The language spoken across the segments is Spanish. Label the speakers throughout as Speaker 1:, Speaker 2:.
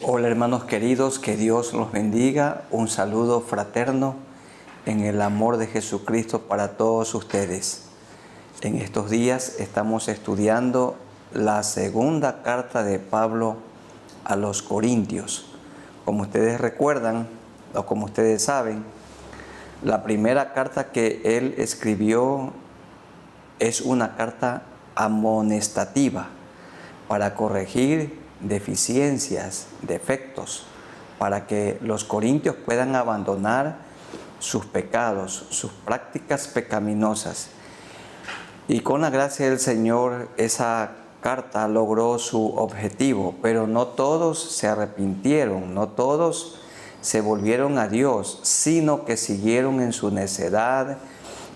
Speaker 1: Hola hermanos queridos, que Dios los bendiga. Un saludo fraterno en el amor de Jesucristo para todos ustedes. En estos días estamos estudiando la segunda carta de Pablo a los Corintios. Como ustedes recuerdan, o como ustedes saben, la primera carta que él escribió es una carta amonestativa para corregir deficiencias, defectos, para que los corintios puedan abandonar sus pecados, sus prácticas pecaminosas. Y con la gracia del Señor, esa carta logró su objetivo, pero no todos se arrepintieron, no todos se volvieron a Dios, sino que siguieron en su necedad,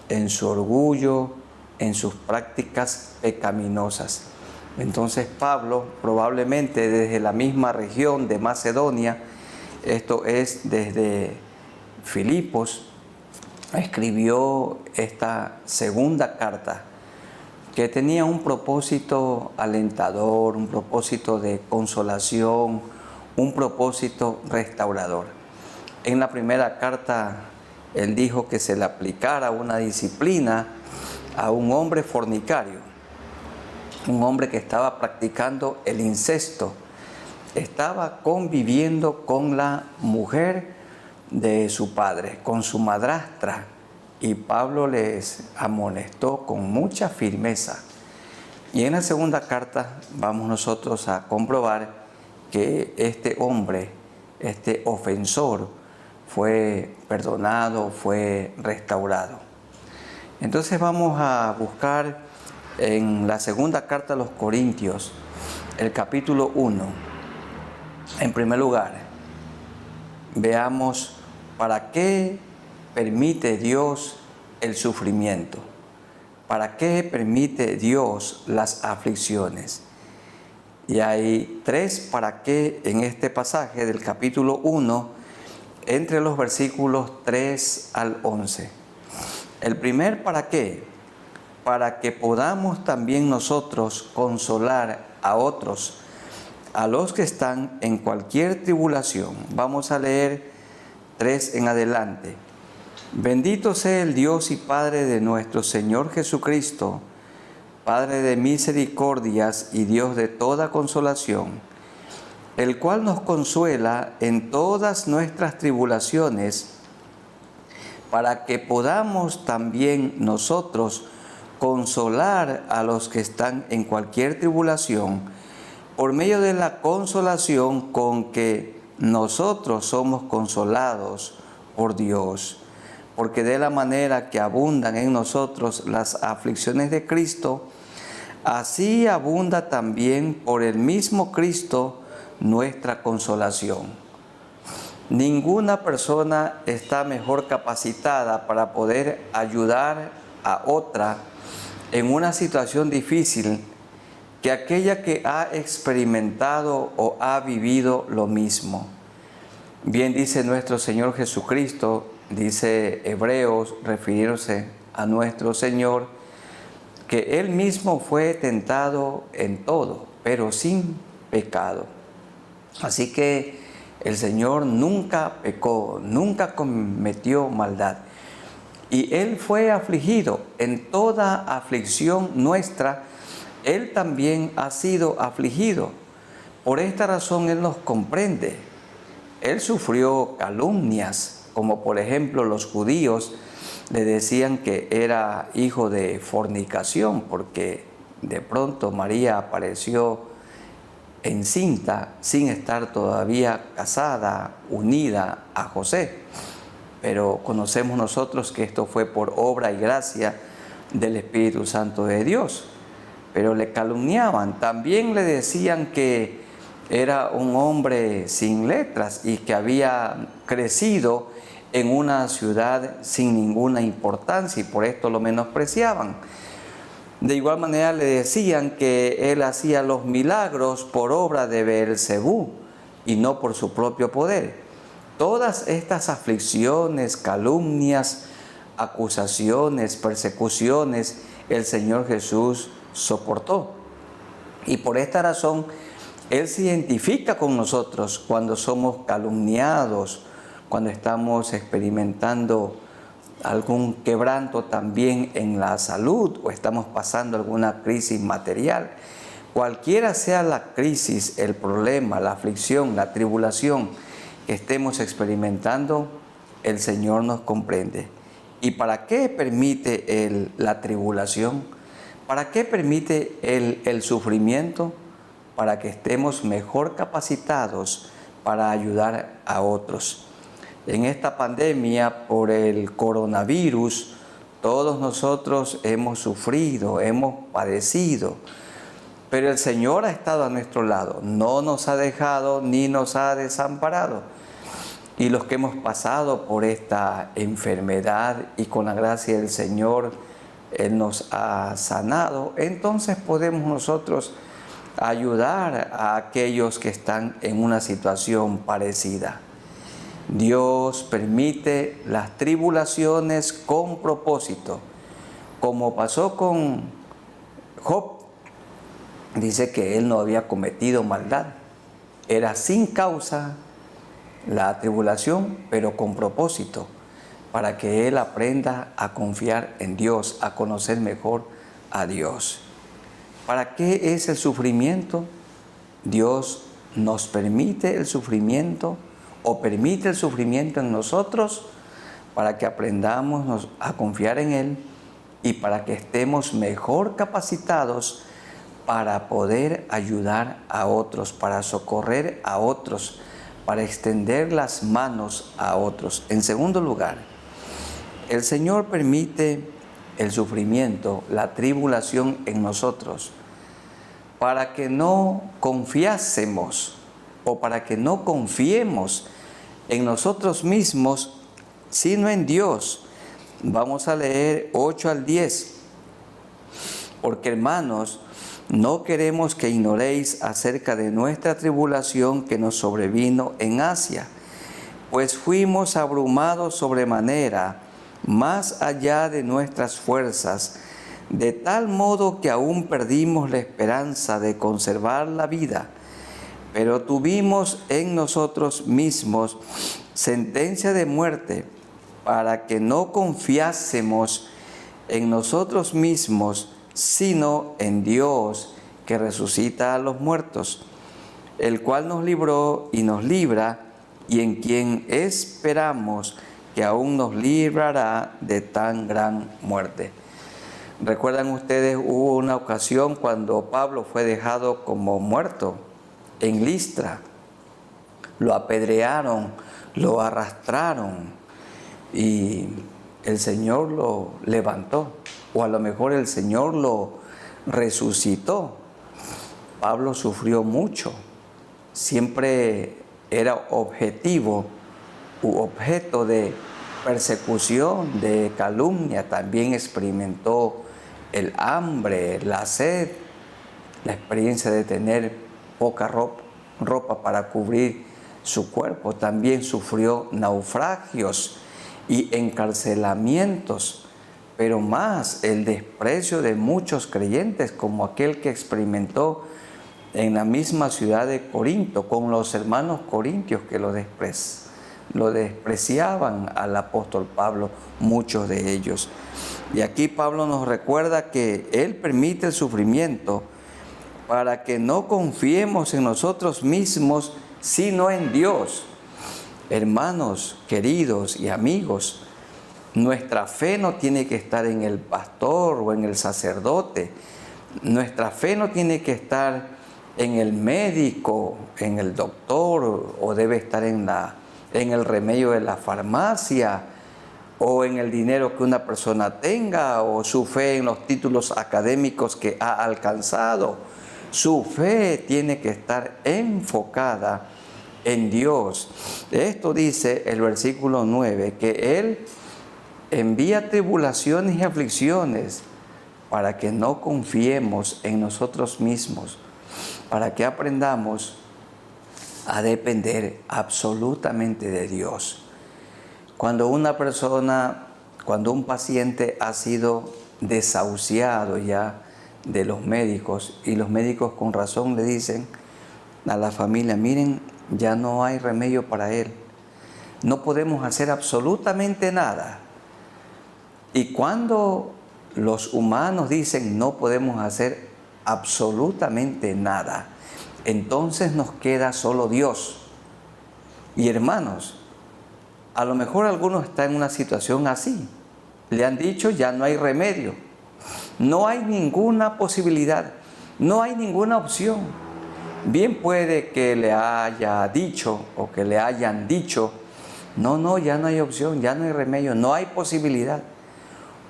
Speaker 1: en su orgullo, en sus prácticas pecaminosas. Entonces Pablo, probablemente desde la misma región de Macedonia, esto es desde Filipos, escribió esta segunda carta que tenía un propósito alentador, un propósito de consolación, un propósito restaurador. En la primera carta él dijo que se le aplicara una disciplina a un hombre fornicario, un hombre que estaba practicando el incesto, estaba conviviendo con la mujer de su padre, con su madrastra, y Pablo les amonestó con mucha firmeza. Y en la segunda carta vamos nosotros a comprobar que este hombre, este ofensor, fue perdonado, fue restaurado. Entonces vamos a buscar en la segunda carta a los Corintios, el capítulo 1. En primer lugar, veamos para qué permite Dios el sufrimiento, para qué permite Dios las aflicciones. Y hay tres para qué en este pasaje del capítulo 1, entre los versículos 3 al 11. El primer para qué, para que podamos también nosotros consolar a otros, a los que están en cualquier tribulación. Vamos a leer 3 en adelante. Bendito sea el Dios y Padre de nuestro Señor Jesucristo, Padre de misericordias y Dios de toda consolación, el cual nos consuela en todas nuestras tribulaciones, para que podamos también nosotros consolar a los que están en cualquier tribulación, por medio de la consolación con que nosotros somos consolados por Dios. Porque de la manera que abundan en nosotros las aflicciones de Cristo, así abunda también por el mismo Cristo nuestra consolación. Ninguna persona está mejor capacitada para poder ayudar a otra en una situación difícil que aquella que ha experimentado o ha vivido lo mismo. Bien dice nuestro Señor Jesucristo, dice Hebreos, refiriéndose a nuestro Señor, que Él mismo fue tentado en todo, pero sin pecado. Así que el Señor nunca pecó, nunca cometió maldad. Y Él fue afligido. En toda aflicción nuestra, Él también ha sido afligido. Por esta razón Él nos comprende. Él sufrió calumnias, como por ejemplo los judíos le decían que era hijo de fornicación, porque de pronto María apareció encinta sin estar todavía casada, unida a José. Pero conocemos nosotros que esto fue por obra y gracia del Espíritu Santo de Dios. Pero le calumniaban, también le decían que era un hombre sin letras y que había crecido en una ciudad sin ninguna importancia y por esto lo menospreciaban. De igual manera le decían que él hacía los milagros por obra de Beelzebú y no por su propio poder. Todas estas aflicciones, calumnias, acusaciones, persecuciones, el Señor Jesús soportó. Y por esta razón, Él se identifica con nosotros cuando somos calumniados, cuando estamos experimentando algún quebranto también en la salud o estamos pasando alguna crisis material. Cualquiera sea la crisis, el problema, la aflicción, la tribulación que estemos experimentando, el Señor nos comprende. ¿Y para qué permite Él la tribulación? ¿Para qué permite Él el sufrimiento? Para que estemos mejor capacitados para ayudar a otros. En esta pandemia por el coronavirus, todos nosotros hemos sufrido, hemos padecido, pero el Señor ha estado a nuestro lado, no nos ha dejado ni nos ha desamparado. Y los que hemos pasado por esta enfermedad y con la gracia del Señor, Él nos ha sanado, entonces podemos nosotros ayudar a aquellos que están en una situación parecida. Dios permite las tribulaciones con propósito, como pasó con Job. Dice que él no había cometido maldad, era sin causa la tribulación, pero con propósito, para que él aprenda a confiar en Dios, a conocer mejor a Dios. ¿Para qué es el sufrimiento? Dios nos permite el sufrimiento o permite el sufrimiento en nosotros para que aprendamos a confiar en Él y para que estemos mejor capacitados para poder ayudar a otros, para socorrer a otros, para extender las manos a otros. En segundo lugar, el Señor permite el sufrimiento, la tribulación en nosotros, para que no confiásemos o para que no confiemos en nosotros mismos, sino en Dios. Vamos a leer 8 al 10. Porque, hermanos, no queremos que ignoréis acerca de nuestra tribulación que nos sobrevino en Asia, pues fuimos abrumados sobremanera, más allá de nuestras fuerzas, de tal modo que aún perdimos la esperanza de conservar la vida. Pero tuvimos en nosotros mismos sentencia de muerte, para que no confiásemos en nosotros mismos, sino en Dios, que resucita a los muertos, el cual nos libró y nos libra, y en quien esperamos que aún nos librará de tan gran muerte. ¿Recuerdan ustedes? Hubo una ocasión cuando Pablo fue dejado como muerto en Listra. Lo apedrearon, lo arrastraron y el Señor lo levantó, o a lo mejor el Señor lo resucitó. Pablo sufrió mucho, siempre era objetivo u objeto de persecución, de calumnia. También experimentó el hambre, la sed, la experiencia de tener poca ropa para cubrir su cuerpo. También sufrió naufragios y encarcelamientos, pero más el desprecio de muchos creyentes, como aquel que experimentó en la misma ciudad de Corinto con los hermanos corintios que lo despreciaban al apóstol Pablo, muchos de ellos. Y aquí Pablo nos recuerda que Él permite el sufrimiento para que no confiemos en nosotros mismos, sino en Dios. Hermanos queridos y amigos, nuestra fe no tiene que estar en el pastor o en el sacerdote. Nuestra fe no tiene que estar en el médico, en el doctor, o debe estar en el remedio de la farmacia, o en el dinero que una persona tenga, o su fe en los títulos académicos que ha alcanzado. Su fe tiene que estar enfocada en Dios. Esto dice el versículo 9, que Él envía tribulaciones y aflicciones para que no confiemos en nosotros mismos, para que aprendamos a depender absolutamente de Dios. Cuando un paciente ha sido desahuciado ya de los médicos, y los médicos con razón le dicen, a la familia, miren, ya no hay remedio para él. No podemos hacer absolutamente nada. Y cuando los humanos dicen no podemos hacer absolutamente nada, entonces nos queda solo Dios. Y hermanos, a lo mejor alguno está en una situación así. Le han dicho ya no hay remedio, no hay ninguna posibilidad, no hay ninguna opción. Bien puede que le haya dicho o que le hayan dicho, no, ya no hay opción, ya no hay remedio, no hay posibilidad.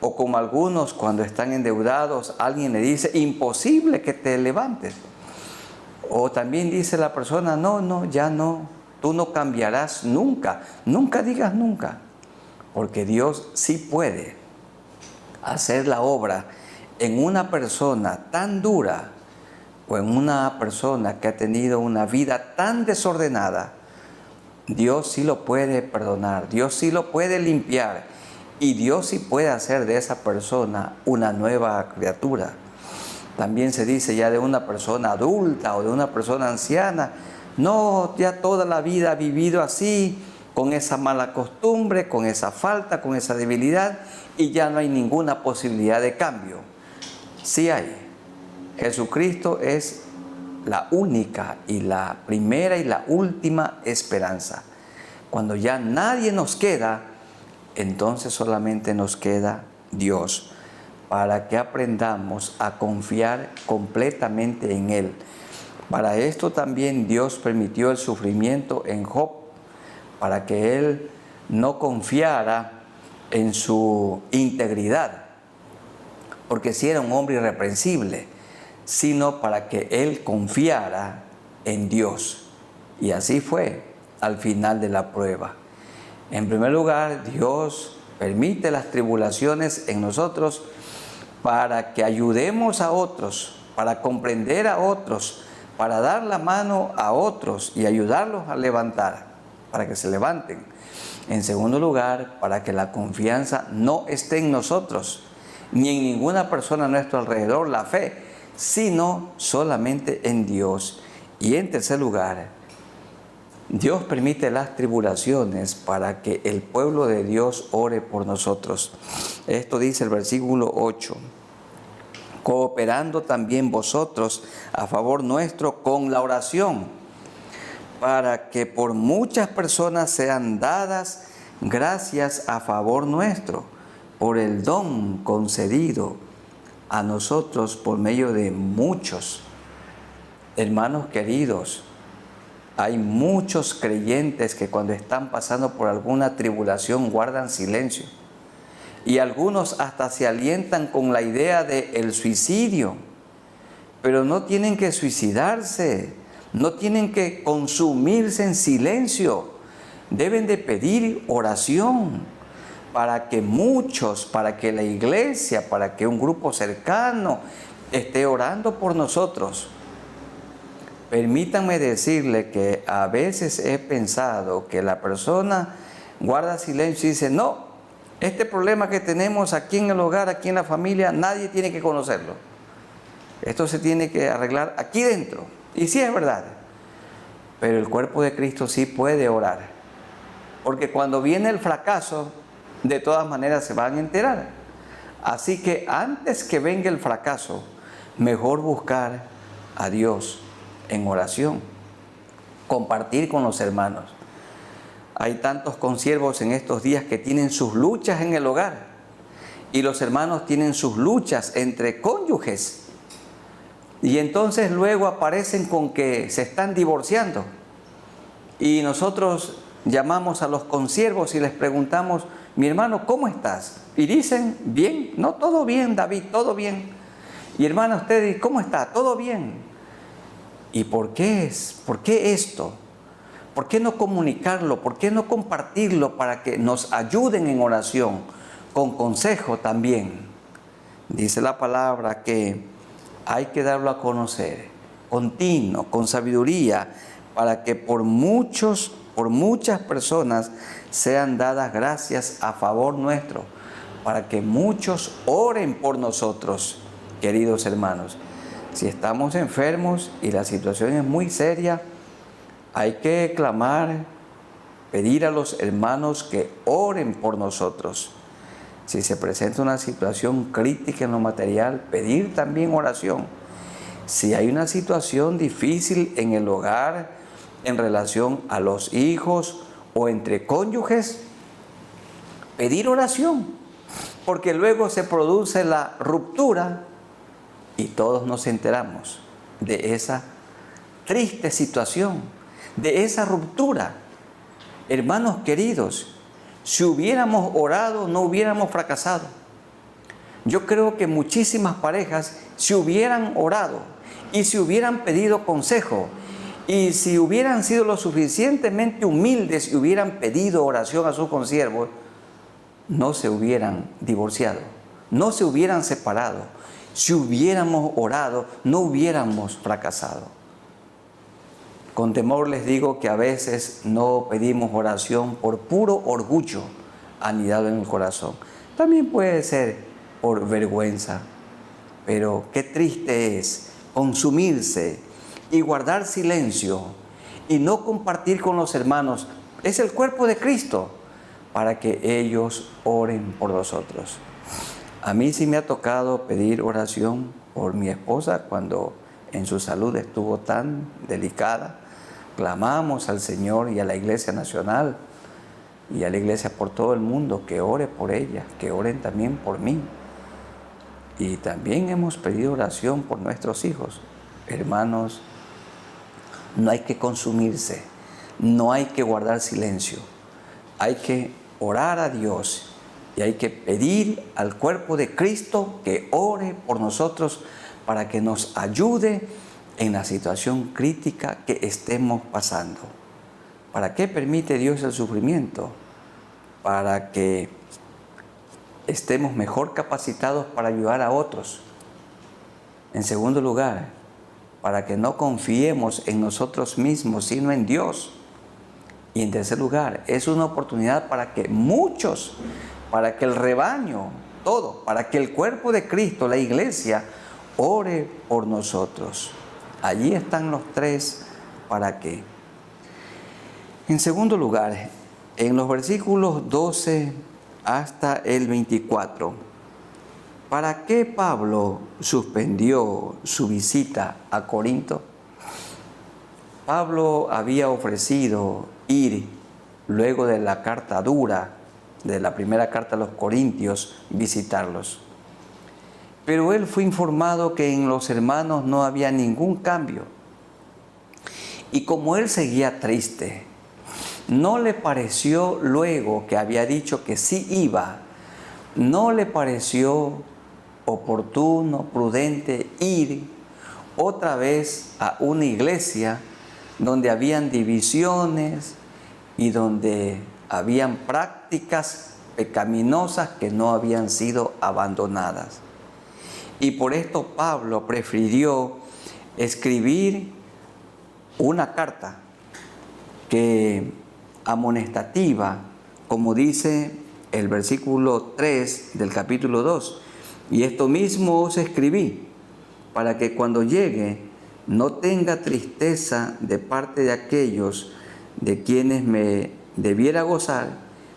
Speaker 1: O como algunos cuando están endeudados, alguien le dice, imposible que te levantes. O también dice la persona, no, ya no, tú no cambiarás nunca. Nunca digas nunca, porque Dios sí puede hacer la obra en una persona tan dura o en una persona que ha tenido una vida tan desordenada. Dios sí lo puede perdonar, Dios sí lo puede limpiar y Dios sí puede hacer de esa persona una nueva criatura. También se dice ya de una persona adulta o de una persona anciana, no, ya toda la vida ha vivido así, con esa mala costumbre, con esa falta, con esa debilidad, y ya no hay ninguna posibilidad de cambio. Sí hay. Jesucristo es la única y la primera y la última esperanza. Cuando ya nadie nos queda, entonces solamente nos queda Dios, para que aprendamos a confiar completamente en Él. Para esto también Dios permitió el sufrimiento en Job, para que él no confiara en su integridad, porque sí era un hombre irreprensible, sino para que él confiara en Dios. Y así fue al final de la prueba. En primer lugar, Dios permite las tribulaciones en nosotros para que ayudemos a otros, para comprender a otros, para dar la mano a otros y ayudarlos a levantar, para que se levanten. En segundo lugar, para que la confianza no esté en nosotros, ni en ninguna persona a nuestro alrededor, la fe, sino solamente en Dios. Y en tercer lugar, Dios permite las tribulaciones para que el pueblo de Dios ore por nosotros. Esto dice el versículo 8. Cooperando también vosotros a favor nuestro con la oración, para que por muchas personas sean dadas gracias a favor nuestro, por el don concedido a nosotros por medio de muchos. Hermanos queridos, hay muchos creyentes que cuando están pasando por alguna tribulación guardan silencio. Y algunos hasta se alientan con la idea del suicidio. Pero no tienen que suicidarse, no tienen que consumirse en silencio. Deben de pedir oración para que muchos, para que la iglesia, para que un grupo cercano esté orando por nosotros. Permítanme decirle que a veces he pensado que la persona guarda silencio y dice, no, este problema que tenemos aquí en el hogar, aquí en la familia, nadie tiene que conocerlo. Esto se tiene que arreglar aquí dentro. Y sí es verdad. Pero el cuerpo de Cristo sí puede orar. Porque cuando viene el fracaso, de todas maneras se van a enterar. Así que antes que venga el fracaso, mejor buscar a Dios en oración. Compartir con los hermanos. Hay tantos consiervos en estos días que tienen sus luchas en el hogar. Y los hermanos tienen sus luchas entre cónyuges. Y entonces luego aparecen con que se están divorciando. Y nosotros llamamos a los consiervos y les preguntamos, mi hermano, ¿cómo estás? Y dicen, bien, no, todo bien, David, todo bien. Y hermano, usted, ¿cómo está? Todo bien. ¿Y por qué es? ¿Por qué esto? ¿Por qué no comunicarlo? ¿Por qué no compartirlo para que nos ayuden en oración? Con consejo también. Dice la palabra que hay que darlo a conocer, continuo, con sabiduría, para que por muchas personas sean dadas gracias a favor nuestro, para que muchos oren por nosotros, queridos hermanos. Si estamos enfermos y la situación es muy seria, hay que clamar, pedir a los hermanos que oren por nosotros. Si se presenta una situación crítica en lo material, pedir también oración. Si hay una situación difícil en el hogar, en relación a los hijos o entre cónyuges, pedir oración, porque luego se produce la ruptura y todos nos enteramos de esa triste situación, de esa ruptura. Hermanos queridos, si hubiéramos orado, no hubiéramos fracasado. Yo creo que muchísimas parejas, si hubieran orado y si hubieran pedido consejo y si hubieran sido lo suficientemente humildes y hubieran pedido oración a sus consiervos, no se hubieran divorciado, no se hubieran separado. Si hubiéramos orado, no hubiéramos fracasado. Con temor les digo que a veces no pedimos oración por puro orgullo anidado en el corazón. También puede ser por vergüenza. Pero qué triste es consumirse y guardar silencio y no compartir con los hermanos. Es el cuerpo de Cristo para que ellos oren por nosotros. A mí sí me ha tocado pedir oración por mi esposa cuando en su salud estuvo tan delicada. Clamamos al Señor y a la Iglesia Nacional y a la Iglesia por todo el mundo que ore por ella, que oren también por mí. Y también hemos pedido oración por nuestros hijos. Hermanos, no hay que consumirse, no hay que guardar silencio. Hay que orar a Dios y hay que pedir al cuerpo de Cristo que ore por nosotros para que nos ayude en la situación crítica que estemos pasando. ¿Para qué permite Dios el sufrimiento? Para que estemos mejor capacitados para ayudar a otros. En segundo lugar, para que no confiemos en nosotros mismos, sino en Dios. Y en tercer lugar, es una oportunidad para que muchos, para que el rebaño, todo, para que el cuerpo de Cristo, la iglesia, ore por nosotros. Allí están los tres, ¿para qué? En segundo lugar, en los versículos 12 hasta el 24, ¿para qué Pablo suspendió su visita a Corinto? Pablo había ofrecido ir luego de la carta dura, de la primera carta a los Corintios, visitarlos. Pero él fue informado que en los hermanos no había ningún cambio. Y como él seguía triste, no le pareció luego que había dicho que sí iba, no le pareció oportuno, prudente ir otra vez a una iglesia donde habían divisiones y donde habían prácticas pecaminosas que no habían sido abandonadas. Y por esto Pablo prefirió escribir una carta que amonestativa, como dice el versículo 3 del capítulo 2. Y esto mismo os escribí, para que cuando llegue no tenga tristeza de parte de aquellos de quienes me debiera gozar,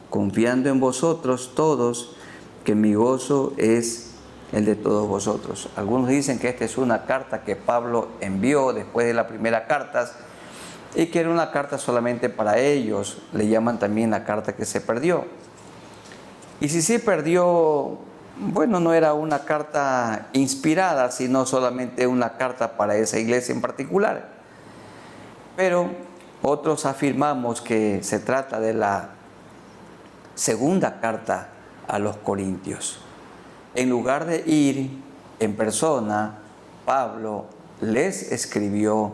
Speaker 1: confiando en vosotros todos, que mi gozo es el de todos vosotros. Algunos dicen que esta es una carta que Pablo envió después de la primera carta y que era una carta solamente para ellos. Le llaman también la carta que se perdió. Y si se perdió, bueno, no era una carta inspirada, sino solamente una carta para esa iglesia en particular. Pero otros afirmamos que se trata de la segunda carta a los Corintios. En lugar de ir en persona, Pablo les escribió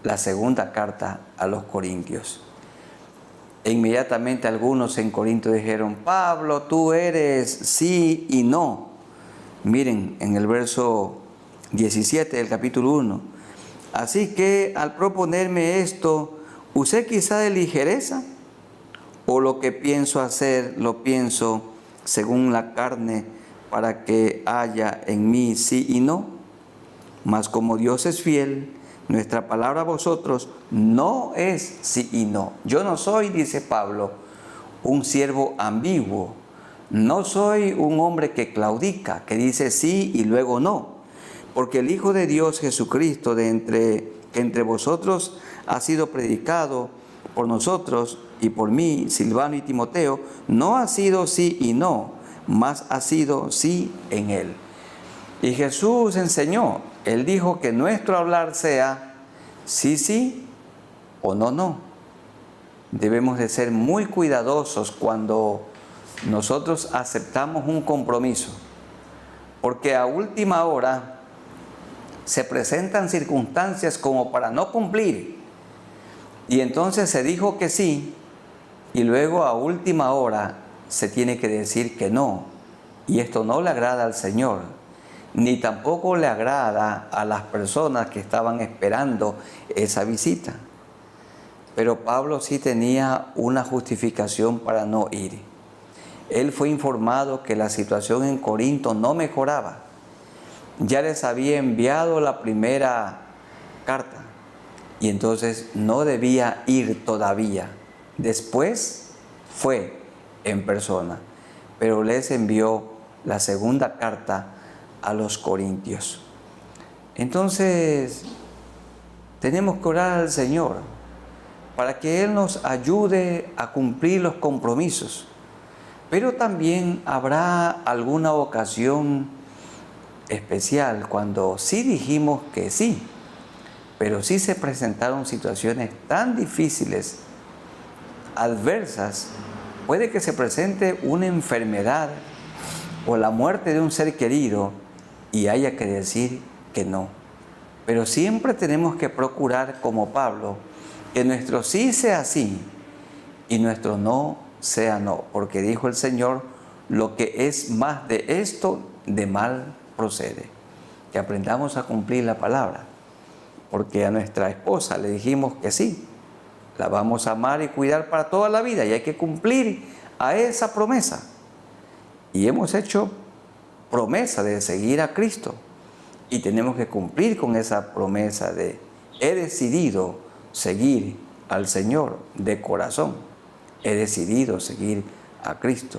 Speaker 1: la segunda carta a los Corintios. E inmediatamente algunos en Corinto dijeron: Pablo, tú eres sí y no. Miren en el verso 17 del capítulo 1. Así que al proponerme esto, ¿usé quizá de ligereza? ¿O lo que pienso hacer, lo pienso según la carne, para que haya en mí sí y no? Mas como Dios es fiel, nuestra palabra a vosotros no es sí y no. Yo no soy, dice Pablo, un siervo ambiguo. No soy un hombre que claudica, que dice sí y luego no. Porque el Hijo de Dios Jesucristo que entre vosotros ha sido predicado por nosotros y por mí, Silvano y Timoteo, no ha sido sí y no, mas ha sido sí en él. Y Jesús enseñó, Él dijo que nuestro hablar sea sí, sí o no, no. Debemos de ser muy cuidadosos cuando nosotros aceptamos un compromiso, porque a última hora se presentan circunstancias como para no cumplir. Y entonces se dijo que sí, y luego a última hora se tiene que decir que no. Y esto no le agrada al Señor, ni tampoco le agrada a las personas que estaban esperando esa visita. Pero Pablo sí tenía una justificación para no ir. Él fue informado que la situación en Corinto no mejoraba. Ya les había enviado la primera carta y entonces no debía ir todavía. Después fue en persona, pero les envió la segunda carta a los corintios. Entonces, tenemos que orar al Señor para que Él nos ayude a cumplir los compromisos. Pero también habrá alguna ocasión especial cuando sí dijimos que sí, pero sí se presentaron situaciones tan difíciles, adversas. Puede que se presente una enfermedad o la muerte de un ser querido y haya que decir que no. Pero siempre tenemos que procurar, como Pablo, que nuestro sí sea sí y nuestro no sea no, porque dijo el Señor, lo que es más de esto, de mal procede. Que aprendamos a cumplir la palabra, porque a nuestra esposa le dijimos que sí, la vamos a amar y cuidar para toda la vida y hay que cumplir a esa promesa. Y hemos hecho promesa de seguir a Cristo y tenemos que cumplir con esa promesa de he decidido seguir al Señor de corazón, he decidido seguir a Cristo.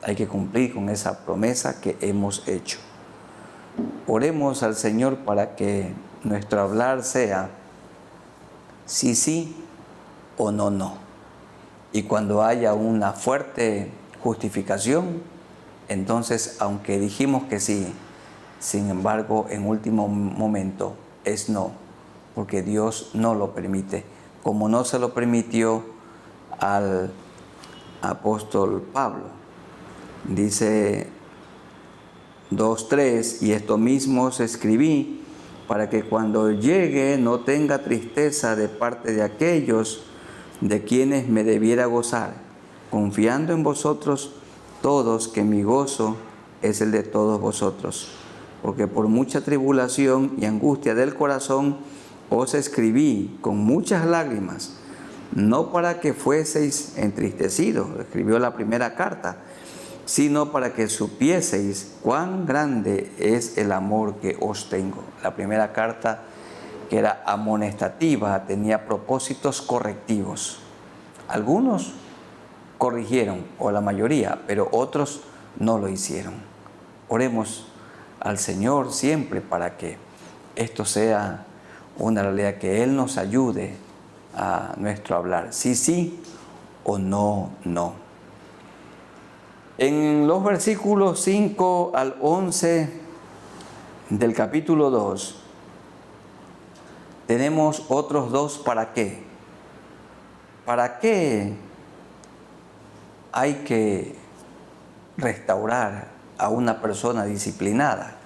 Speaker 1: Hay que cumplir con esa promesa que hemos hecho. Oremos al Señor para que nuestro hablar sea sí, sí o no, no. Y cuando haya una fuerte justificación, entonces, aunque dijimos que sí, sin embargo, en último momento es no, porque Dios no lo permite, como no se lo permitió al apóstol Pablo. Dice 2:3, y esto mismo os escribí, para que cuando llegue no tenga tristeza de parte de aquellos de quienes me debiera gozar, confiando en vosotros todos que mi gozo es el de todos vosotros. Porque por mucha tribulación y angustia del corazón os escribí con muchas lágrimas, no para que fueseis entristecidos, escribió la primera carta, sino para que supieseis cuán grande es el amor que os tengo. La primera carta, que era amonestativa, tenía propósitos correctivos. Algunos corrigieron, o la mayoría, pero otros no lo hicieron. Oremos al Señor siempre para que esto sea una realidad, que Él nos ayude a nuestro hablar, sí, sí o no, no. En los versículos 5 al 11 del capítulo 2, tenemos otros dos para qué. ¿Para qué hay que restaurar a una persona disciplinada?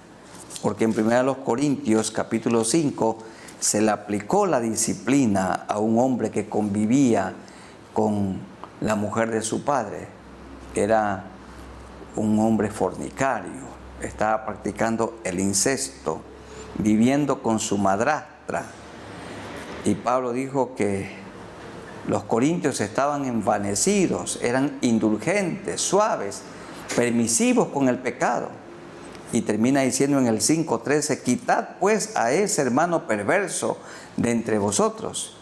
Speaker 1: Porque en 1 Corintios capítulo 5 se le aplicó la disciplina a un hombre que convivía con la mujer de su padre. Era un hombre fornicario, estaba practicando el incesto, viviendo con su madrastra. Y Pablo dijo que los corintios estaban envanecidos, eran indulgentes, suaves, permisivos con el pecado. Y termina diciendo en el 5:13, quitad pues a ese hermano perverso de entre vosotros.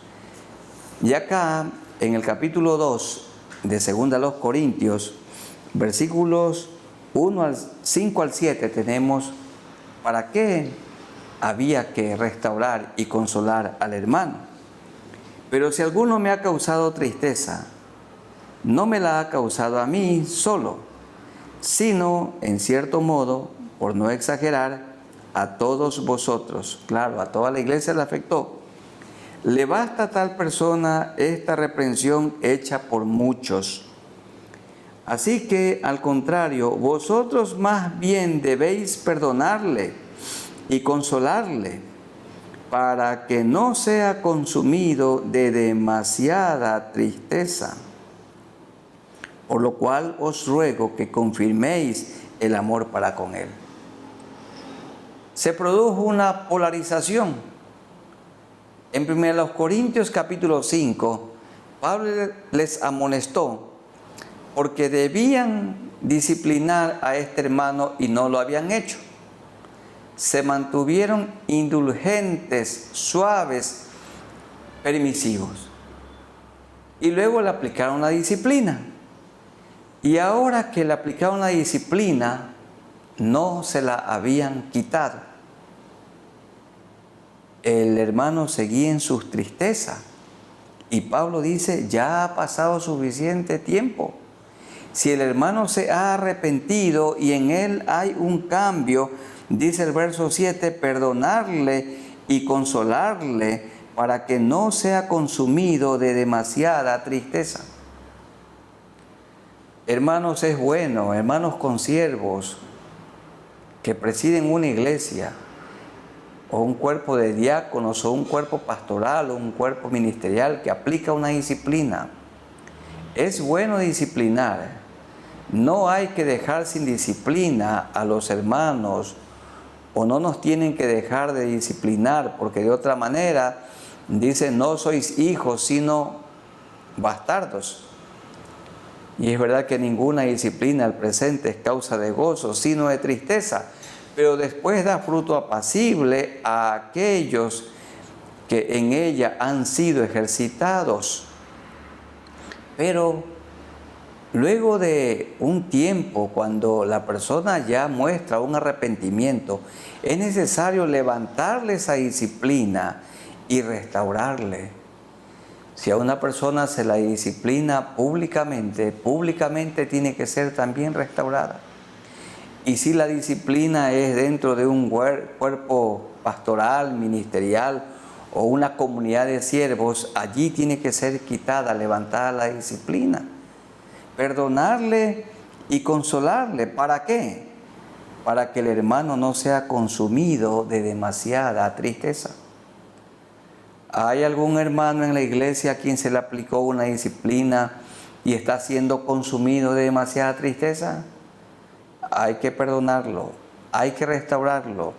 Speaker 1: Y acá, en el capítulo 2 de 2 a los Corintios, versículos 5 al 7, tenemos para qué había que restaurar y consolar al hermano. Pero si alguno me ha causado tristeza, no me la ha causado a mí solo, sino, en cierto modo, por no exagerar, a todos vosotros. Claro, a toda la iglesia le afectó. Le basta a tal persona esta reprensión hecha por muchos. Así que, al contrario, vosotros más bien debéis perdonarle y consolarle, para que no sea consumido de demasiada tristeza. Por lo cual os ruego que confirméis el amor para con él. Se produjo una polarización. En 1 Corintios capítulo 5, Pablo les amonestó porque debían disciplinar a este hermano y no lo habían hecho. Se mantuvieron indulgentes, suaves, permisivos. Y luego le aplicaron la disciplina. Y ahora que le aplicaron la disciplina, no se la habían quitado. El hermano seguía en sus tristezas. Y Pablo dice, ya ha pasado suficiente tiempo. Si el hermano se ha arrepentido y en él hay un cambio, dice el verso 7, perdonarle y consolarle para que no sea consumido de demasiada tristeza. Hermanos, es bueno, hermanos consiervos que presiden una iglesia, o un cuerpo de diáconos, o un cuerpo pastoral, o un cuerpo ministerial que aplica una disciplina. Es bueno disciplinar. No hay que dejar sin disciplina a los hermanos, o no nos tienen que dejar de disciplinar, porque de otra manera dice, no sois hijos, sino bastardos. Y es verdad que ninguna disciplina al presente es causa de gozo, sino de tristeza, pero después da fruto apacible a aquellos que en ella han sido ejercitados. Pero luego de un tiempo, cuando la persona ya muestra un arrepentimiento, es necesario levantarle esa disciplina y restaurarle. Si a una persona se la disciplina públicamente tiene que ser también restaurada. Y si la disciplina es dentro de un cuerpo pastoral, ministerial o una comunidad de siervos, allí tiene que ser quitada, levantada la disciplina. Perdonarle y consolarle. ¿Para qué? Para que el hermano no sea consumido de demasiada tristeza. ¿Hay algún hermano en la iglesia a quien se le aplicó una disciplina y está siendo consumido de demasiada tristeza? Hay que perdonarlo, hay que restaurarlo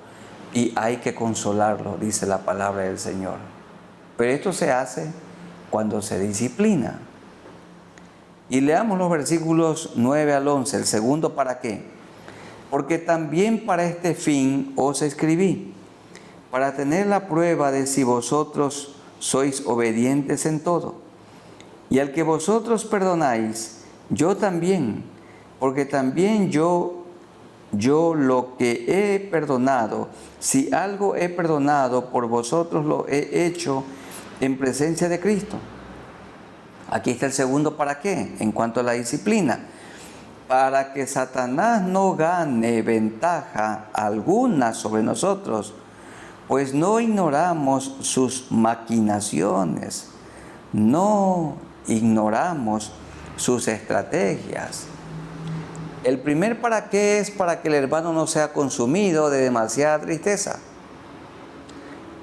Speaker 1: y hay que consolarlo, dice la palabra del Señor. Pero esto se hace cuando se disciplina. Y leamos los versículos 9 al 11, el segundo ¿para qué? Porque también para este fin os escribí, para tener la prueba de si vosotros sois obedientes en todo. Y al que vosotros perdonáis, yo también, porque también yo lo que he perdonado, si algo he perdonado por vosotros, lo he hecho en presencia de Cristo. Aquí está el segundo ¿para qué? En cuanto a la disciplina. Para que Satanás no gane ventaja alguna sobre nosotros, pues no ignoramos sus maquinaciones, no ignoramos sus estrategias. El primer ¿para qué? Es para que el hermano no sea consumido de demasiada tristeza.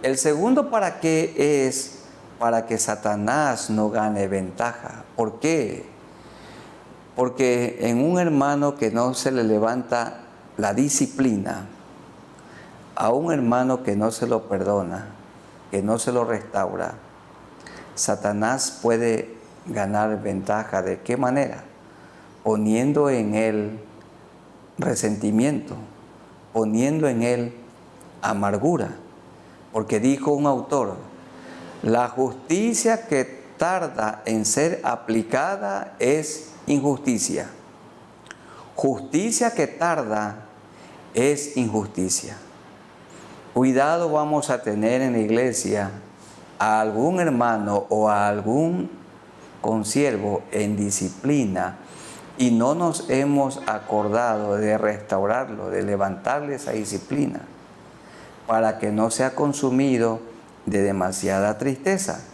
Speaker 1: El segundo ¿para qué? Es para que Satanás no gane ventaja. ¿Por qué? Porque en un hermano que no se le levanta la disciplina, a un hermano que no se lo perdona, que no se lo restaura, Satanás puede ganar ventaja. ¿De qué manera? Poniendo en él resentimiento, poniendo en él amargura. Porque dijo un autor, la justicia que tarda en ser aplicada es injusticia. Justicia que tarda es injusticia. Cuidado vamos a tener en la iglesia a algún hermano o a algún consiervo en disciplina y no nos hemos acordado de restaurarlo, de levantarle esa disciplina para que no sea consumido de demasiada tristeza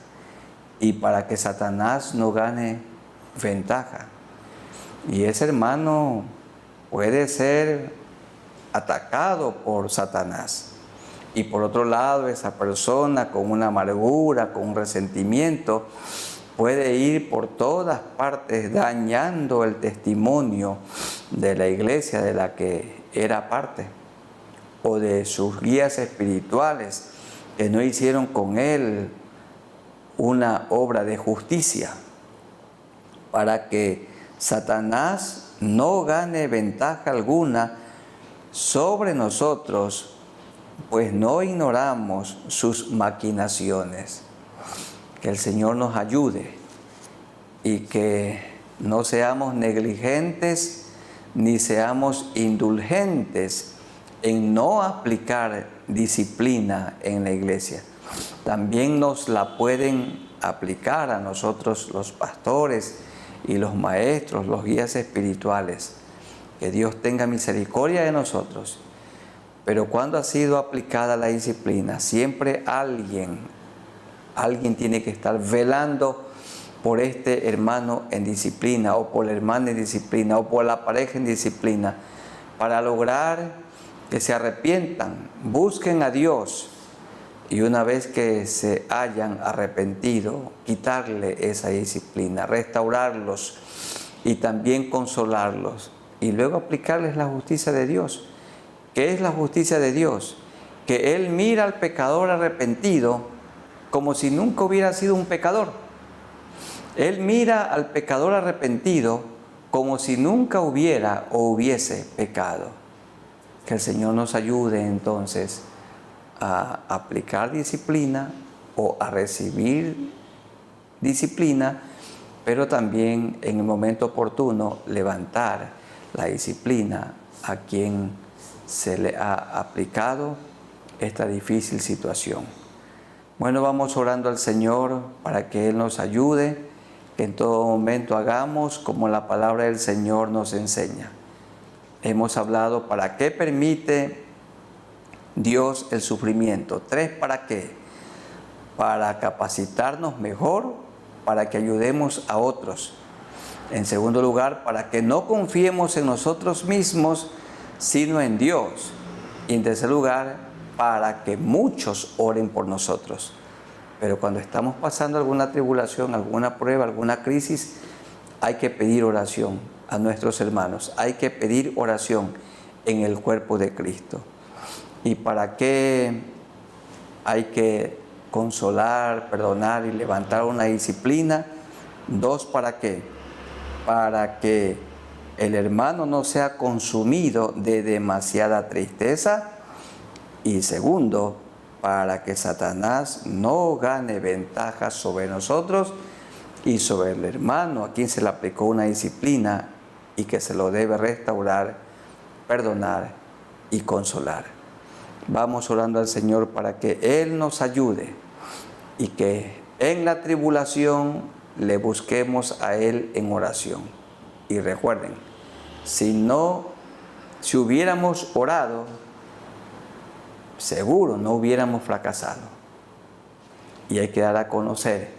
Speaker 1: y para que Satanás no gane ventaja. Y ese hermano puede ser atacado por Satanás. Y por otro lado, esa persona con una amargura, con un resentimiento, puede ir por todas partes dañando el testimonio de la iglesia de la que era parte, o de sus guías espirituales que no hicieron con él una obra de justicia, para que Satanás no gane ventaja alguna sobre nosotros, pues no ignoramos sus maquinaciones. Que el Señor nos ayude y que no seamos negligentes ni seamos indulgentes en no aplicar disciplina en la iglesia. También nos la pueden aplicar a nosotros los pastores y los maestros, los guías espirituales. Que Dios tenga misericordia de nosotros. Pero cuando ha sido aplicada la disciplina, siempre alguien tiene que estar velando por este hermano en disciplina, o por la hermana en disciplina, o por la pareja en disciplina, para lograr que se arrepientan, busquen a Dios, y una vez que se hayan arrepentido, quitarle esa disciplina, restaurarlos y también consolarlos, y luego aplicarles la justicia de Dios. ¿Qué es la justicia de Dios? Que Él mira al pecador arrepentido como si nunca hubiera sido un pecador. Él mira al pecador arrepentido como si nunca hubiera o hubiese pecado. Que el Señor nos ayude entonces a aplicar disciplina o a recibir disciplina, pero también en el momento oportuno levantar la disciplina a quien se le ha aplicado esta difícil situación. Bueno, vamos orando al Señor para que Él nos ayude, que en todo momento hagamos como la palabra del Señor nos enseña. Hemos hablado para qué permite Dios el sufrimiento. 3, ¿para qué? Para capacitarnos mejor, para que ayudemos a otros. En segundo lugar, para que no confiemos en nosotros mismos, sino en Dios. Y en tercer lugar, para que muchos oren por nosotros. Pero cuando estamos pasando alguna tribulación, alguna prueba, alguna crisis, hay que pedir oración a nuestros hermanos. Hay que pedir oración en el cuerpo de Cristo. ¿Y para qué hay que consolar, perdonar y levantar una disciplina? 2, ¿para qué? Para que el hermano no sea consumido de demasiada tristeza. Y segundo, para que Satanás no gane ventaja sobre nosotros y sobre el hermano a quien se le aplicó una disciplina y que se lo debe restaurar, perdonar y consolar. Vamos orando al Señor para que Él nos ayude y que en la tribulación le busquemos a Él en oración. Y recuerden, si hubiéramos orado, seguro no hubiéramos fracasado. Y hay que dar a conocer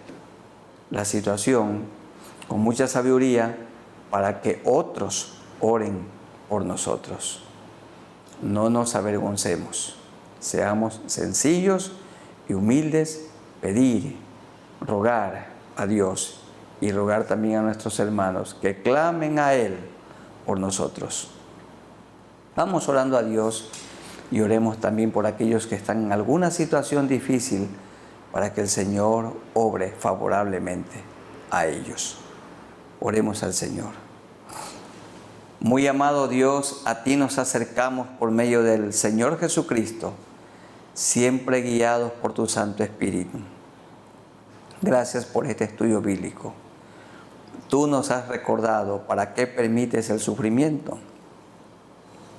Speaker 1: la situación con mucha sabiduría para que otros oren por nosotros. No nos avergoncemos, seamos sencillos y humildes, pedir, rogar a Dios y rogar también a nuestros hermanos que clamen a Él por nosotros. Vamos orando a Dios y oremos también por aquellos que están en alguna situación difícil para que el Señor obre favorablemente a ellos. Oremos al Señor. Muy amado Dios, a ti nos acercamos por medio del Señor Jesucristo, siempre guiados por tu Santo Espíritu. Gracias por este estudio bíblico. Tú nos has recordado para qué permites el sufrimiento,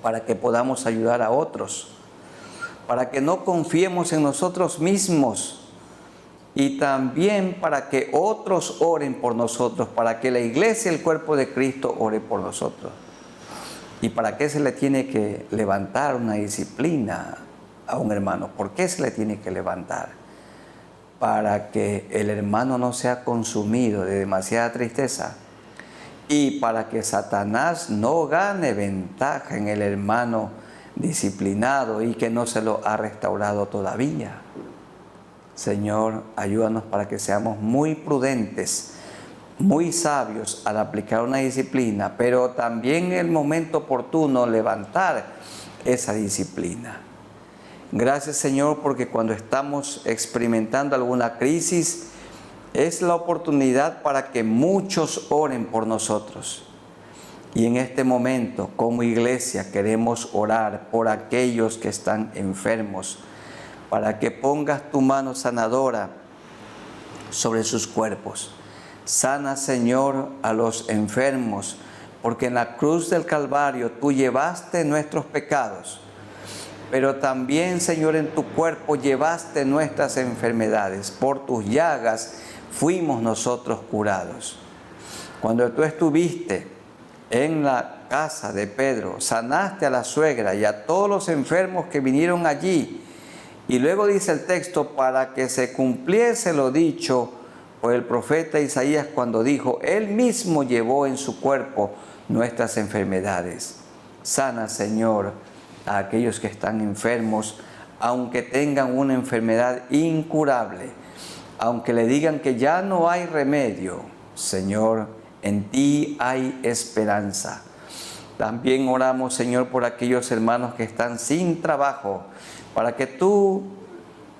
Speaker 1: para que podamos ayudar a otros, para que no confiemos en nosotros mismos y también para que otros oren por nosotros, para que la iglesia, el cuerpo de Cristo, ore por nosotros. ¿Y para qué se le tiene que levantar una disciplina a un hermano? ¿Por qué se le tiene que levantar? Para que el hermano no sea consumido de demasiada tristeza y para que Satanás no gane ventaja en el hermano disciplinado y que no se lo ha restaurado todavía. Señor, ayúdanos para que seamos muy prudentes, muy sabios al aplicar una disciplina, pero también en el momento oportuno levantar esa disciplina. Gracias, Señor, porque cuando estamos experimentando alguna crisis, es la oportunidad para que muchos oren por nosotros. Y en este momento, como iglesia, queremos orar por aquellos que están enfermos, para que pongas tu mano sanadora sobre sus cuerpos. Sana, Señor, a los enfermos, porque en la cruz del Calvario tú llevaste nuestros pecados, pero también, Señor, en tu cuerpo llevaste nuestras enfermedades. Por tus llagas fuimos nosotros curados. Cuando tú estuviste en la casa de Pedro, sanaste a la suegra y a todos los enfermos que vinieron allí. Y luego dice el texto, para que se cumpliese lo dicho por el profeta Isaías cuando dijo, Él mismo llevó en su cuerpo nuestras enfermedades. Sana, Señor, a aquellos que están enfermos, aunque tengan una enfermedad incurable, aunque le digan que ya no hay remedio. Señor, en ti hay esperanza. También oramos, Señor, por aquellos hermanos que están sin trabajo, para que tú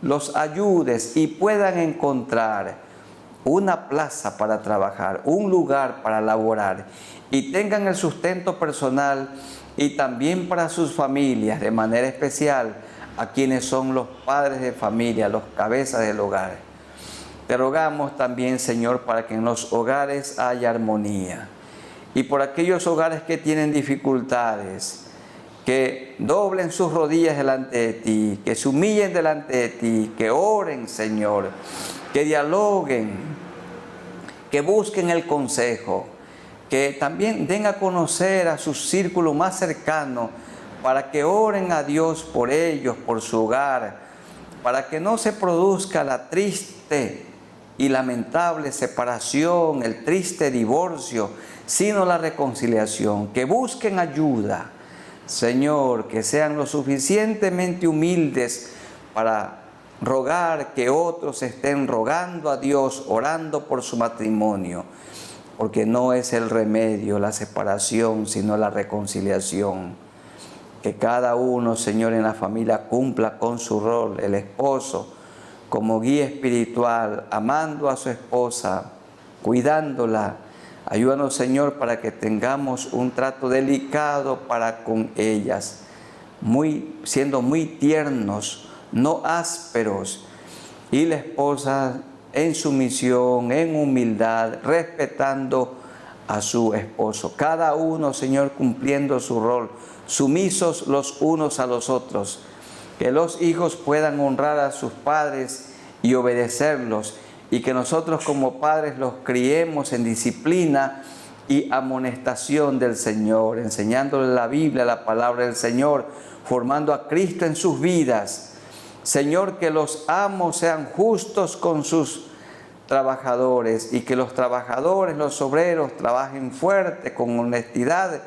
Speaker 1: los ayudes y puedan encontrar una plaza para trabajar, un lugar para laborar y tengan el sustento personal y también para sus familias, de manera especial a quienes son los padres de familia, los cabezas del hogar. Te rogamos también, Señor, para que en los hogares haya armonía y por aquellos hogares que tienen dificultades, que doblen sus rodillas delante de ti, que se humillen delante de ti, que oren, Señor, que dialoguen, que busquen el consejo, que también den a conocer a su círculo más cercano, para que oren a Dios por ellos, por su hogar, para que no se produzca la triste y lamentable separación, el triste divorcio, sino la reconciliación, que busquen ayuda. Señor, que sean lo suficientemente humildes para rogar que otros estén rogando a Dios, orando por su matrimonio, porque no es el remedio la separación, sino la reconciliación. Que cada uno, Señor, en la familia cumpla con su rol, el esposo como guía espiritual, amando a su esposa, cuidándola. Ayúdanos, Señor, para que tengamos un trato delicado para con ellas, siendo muy tiernos, no ásperos, y la esposa en sumisión, en humildad, respetando a su esposo. Cada uno, Señor, cumpliendo su rol, sumisos los unos a los otros. Que los hijos puedan honrar a sus padres y obedecerlos, y que nosotros como padres los criemos en disciplina y amonestación del Señor, enseñándoles la Biblia, la palabra del Señor, formando a Cristo en sus vidas. Señor, que los amos sean justos con sus trabajadores y que los trabajadores, los obreros, trabajen fuerte, con honestidad,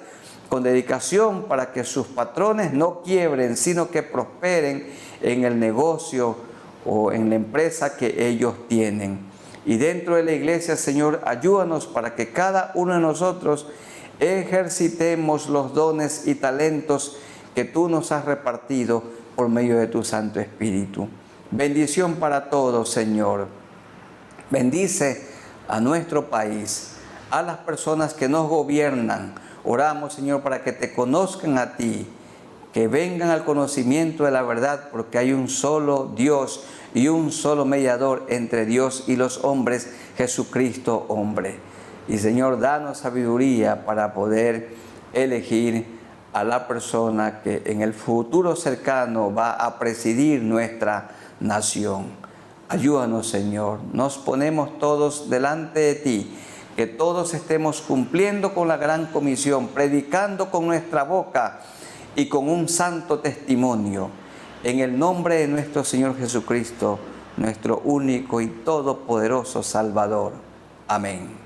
Speaker 1: con dedicación, para que sus patrones no quiebren, sino que prosperen en el negocio o en la empresa que ellos tienen. Y dentro de la iglesia, Señor, ayúdanos para que cada uno de nosotros ejercitemos los dones y talentos que tú nos has repartido por medio de tu Santo Espíritu. Bendición para todos, Señor. Bendice a nuestro país, a las personas que nos gobiernan. Oramos, Señor, para que te conozcan a ti, que vengan al conocimiento de la verdad, porque hay un solo Dios y un solo mediador entre Dios y los hombres, Jesucristo hombre. Y Señor, danos sabiduría para poder elegir a la persona que en el futuro cercano va a presidir nuestra nación. Ayúdanos, Señor. Nos ponemos todos delante de ti, que todos estemos cumpliendo con la gran comisión, predicando con nuestra boca y con un santo testimonio. En el nombre de nuestro Señor Jesucristo, nuestro único y todopoderoso Salvador. Amén.